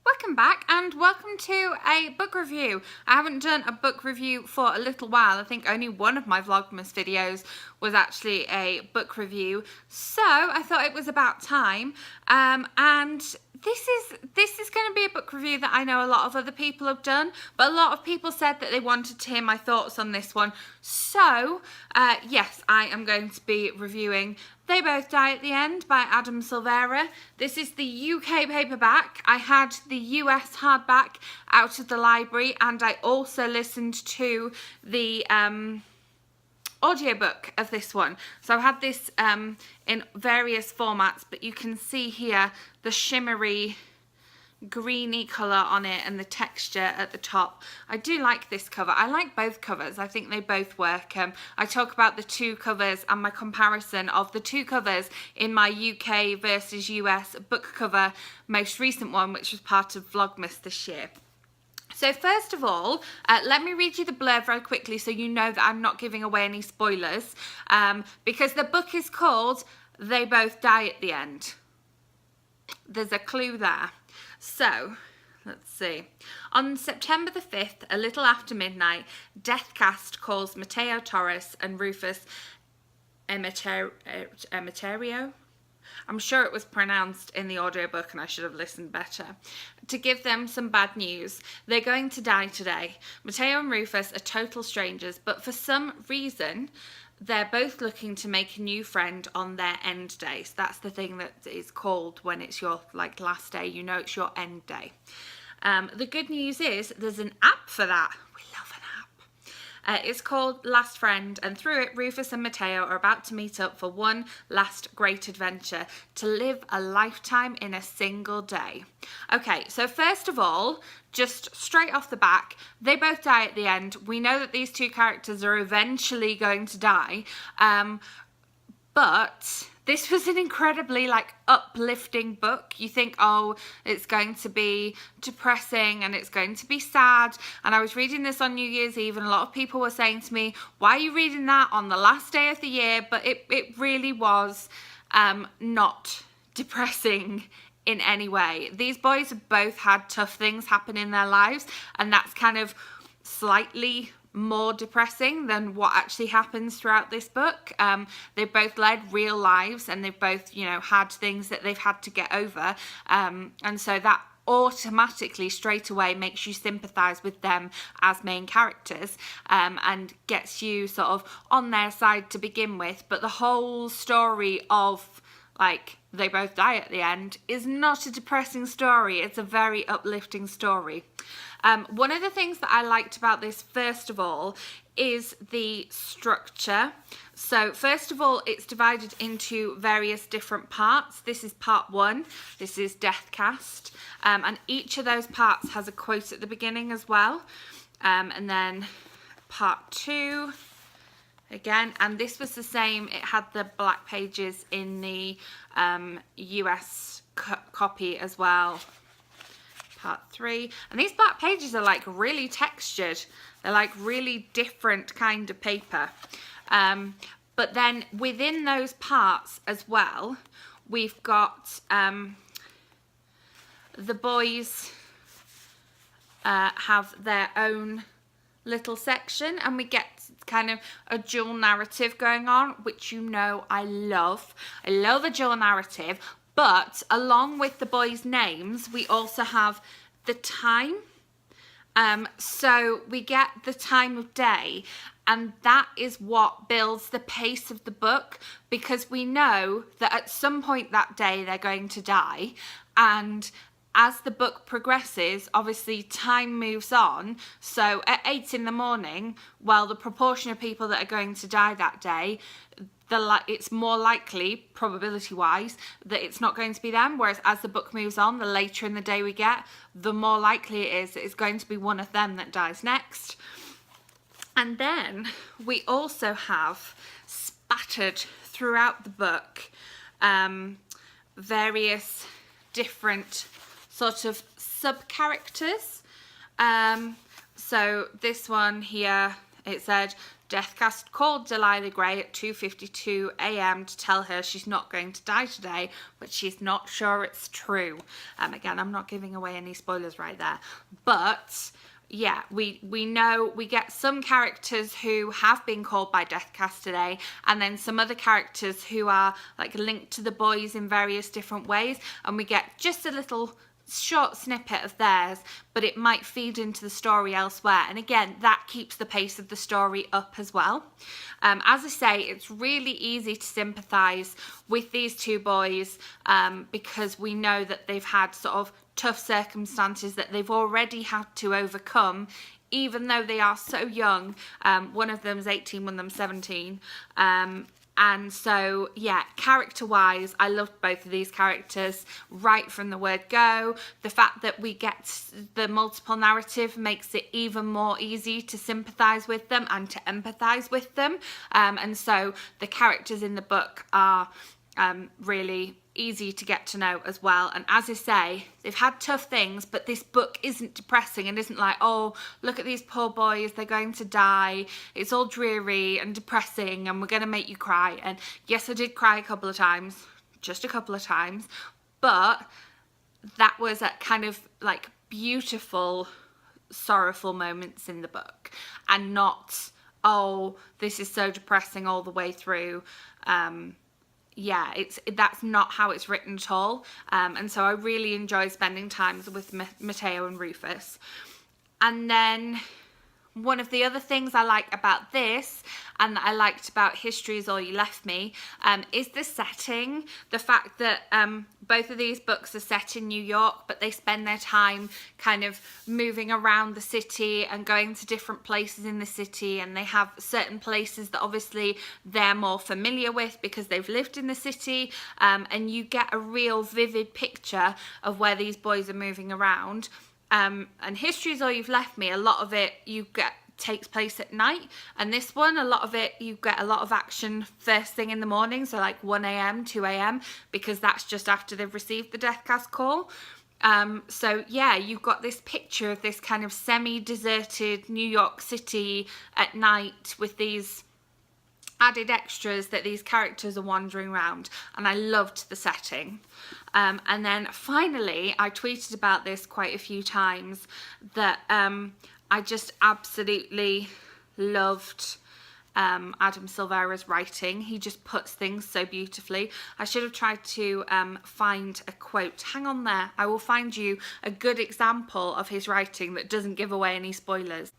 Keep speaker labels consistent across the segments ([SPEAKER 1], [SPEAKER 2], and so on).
[SPEAKER 1] Welcome back and welcome to a book review. I haven't done a book review for a little while. I think only one of my Vlogmas videos was actually a book review, so I thought it was about time. And this is going to be a book review that I know a lot of other people have done, but a lot of people said that they wanted to hear my thoughts on this one. So yes, I am going to be reviewing They Both Die at the End by Adam Silvera. This is the UK paperback. I had the US hardback out of the library, and I also listened to the audiobook of this one. So I had this in various formats, but you can see here the shimmery greeny colour on it and the texture at the top. I do like this cover. I like both covers. I think they both work. I talk about the two covers and my comparison of the two covers in my UK versus US book cover, most recent one, which was part of Vlogmas this year. So first of all, let me read you the blurb very quickly so you know that I'm not giving away any spoilers, because the book is called They Both Die at the End. There's a clue there. So, let's see. On September the 5th, a little after midnight, Deathcast calls Mateo Torres and Rufus Emeterio, I'm sure it was pronounced in the audiobook and I should have listened better, to give them some bad news. They're going to die today. Mateo and Rufus are total strangers, but for some reason, they're both looking to make a new friend on their end day. So that's the thing that is called when it's your last day, you know it's your end day. The good news is there's an app for that. We love an app. It's called Last Friend, and through it, Rufus and Mateo are about to meet up for one last great adventure, to live a lifetime in a single day. Okay, so first of all, just straight off the back, they both die at the end. We know that these two characters are eventually going to die, but this was an incredibly uplifting book. You think, oh, it's going to be depressing and it's going to be sad. And I was reading this on New Year's Eve and a lot of people were saying to me, why are you reading that on the last day of the year? But it really was not depressing in any way. These boys have both had tough things happen in their lives, and that's kind of slightly more depressing than what actually happens throughout this book. They've both led real lives and they've both, had things that they've had to get over. And so that automatically straight away makes you sympathize with them as main characters, and gets you sort of on their side to begin with. But the whole story of They Both Die at the End is not a depressing story. It's a very uplifting story. One of the things that I liked about this, first of all, is the structure. So first of all, it's divided into various different parts. This is part one. This is Deathcast. And each of those parts has a quote at the beginning as well. And then part two, again, and this was the same. It had the black pages in the US copy as well. Part three, and these black pages are really textured. They're really different kind of paper. But then within those parts as well, we've got the boys have their own little section, and we get kind of a dual narrative going on, which I love. I love a dual narrative, but along with the boys' names, we also have the time. So we get the time of day, and that is what builds the pace of the book, because we know that at some point that day they're going to die, and as the book progresses, obviously time moves on. So at 8 in the morning, the proportion of people that are going to die that day, it's more likely, probability-wise, that it's not going to be them. Whereas as the book moves on, the later in the day we get, the more likely it is that it's going to be one of them that dies next. And then we also have spattered throughout the book various different sort of sub-characters. So this one here, it said, Deathcast called Delilah Gray at 2:52 a.m. to tell her she's not going to die today, but she's not sure it's true. Again, I'm not giving away any spoilers right there, but yeah, we know we get some characters who have been called by Deathcast today, and then some other characters who are like linked to the boys in various different ways, and we get just a little short snippet of theirs, but it might feed into the story elsewhere, and again, that keeps the pace of the story up as well. As I say, it's really easy to sympathise with these two boys because we know that they've had sort of tough circumstances that they've already had to overcome, even though they are so young. One of them's 18, one of them's 17. And so, yeah, character-wise, I loved both of these characters right from the word go. The fact that we get the multiple narrative makes it even more easy to sympathise with them and to empathise with them. And so the characters in the book are really easy to get to know as well. And as I say, they've had tough things, but this book isn't depressing and isn't like, oh, look at these poor boys, they're going to die, it's all dreary and depressing and we're going to make you cry. And yes, I did cry a couple of times, just a couple of times, but that was at kind of like beautiful, sorrowful moments in the book, and not, oh, this is so depressing all the way through. Yeah, that's not how it's written at all. And so I really enjoy spending time with Mateo and Rufus. And then one of the other things I like about this, and that I liked about History Is All You Left Me, is the setting. The fact that both of these books are set in New York, but they spend their time kind of moving around the city and going to different places in the city, and they have certain places that obviously they're more familiar with because they've lived in the city, and you get a real vivid picture of where these boys are moving around. And History Is All You've Left Me, a lot of it takes place at night, and this one, a lot of it, you get a lot of action first thing in the morning, so like 1 a.m, 2 a.m, because that's just after they've received the Deathcast call. So yeah, you've got this picture of this kind of semi-deserted New York City at night with these added extras that these characters are wandering around, and I loved the setting. And then finally, I tweeted about this quite a few times, that I just absolutely loved Adam Silvera's writing. He just puts things so beautifully. I should have tried to find a quote. Hang on there. I will find you a good example of his writing that doesn't give away any spoilers.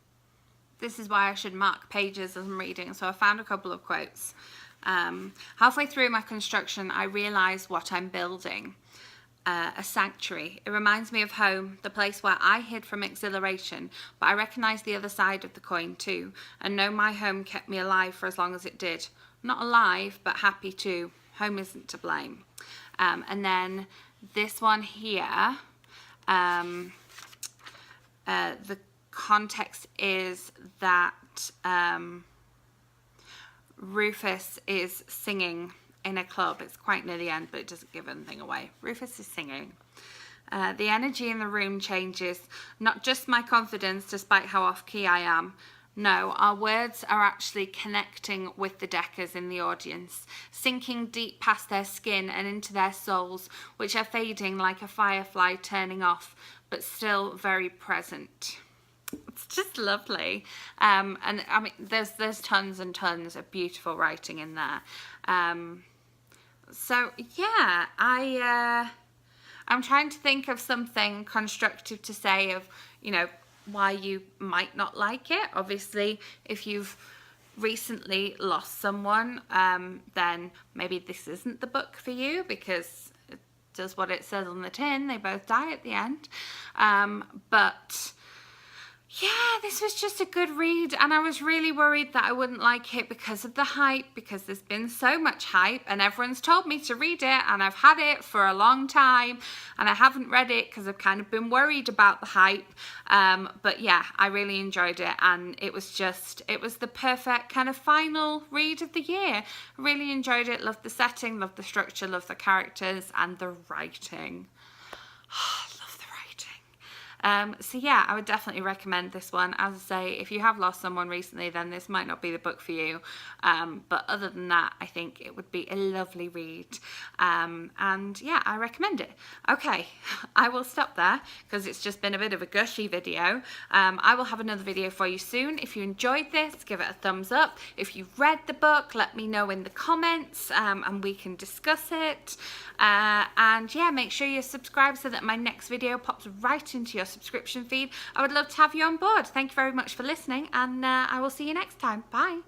[SPEAKER 1] This is why I should mark pages as I'm reading. So I found a couple of quotes. Halfway through my construction, I realised what I'm building. A sanctuary. It reminds me of home, the place where I hid from exhilaration, but I recognise the other side of the coin too, and know my home kept me alive for as long as it did. Not alive, but happy too. Home isn't to blame. And then this one here, the context is that Rufus is singing in a club. It's quite near the end, but it doesn't give anything away. Rufus is singing. The energy in the room changes, not just my confidence despite how off key I am. No, our words are actually connecting with the Deckers in the audience, sinking deep past their skin and into their souls, which are fading like a firefly turning off, but still very present. It's just lovely. And I mean, there's tons and tons of beautiful writing in there. So yeah, I'm trying to think of something constructive to say of, you know, why you might not like it. Obviously, if you've recently lost someone, then maybe this isn't the book for you, because it does what it says on the tin. They both die at the end. But yeah, this was just a good read, and I was really worried that I wouldn't like it because of the hype, because there's been so much hype and everyone's told me to read it, and I've had it for a long time and I haven't read it because I've kind of been worried about the hype. But yeah, I really enjoyed it, and it was the perfect kind of final read of the year. Really enjoyed it, loved the setting, loved the structure, loved the characters and the writing. So yeah, I would definitely recommend this one. As I say, if you have lost someone recently, then this might not be the book for you. But other than that, I think it would be a lovely read. And yeah, I recommend it. Okay, I will stop there because it's just been a bit of a gushy video. I will have another video for you soon. If you enjoyed this, give it a thumbs up. If you've read the book, let me know in the comments, and we can discuss it. And yeah, make sure you're subscribed so that my next video pops right into your subscription feed. I would love to have you on board. Thank you very much for listening, and I will see you next time. Bye.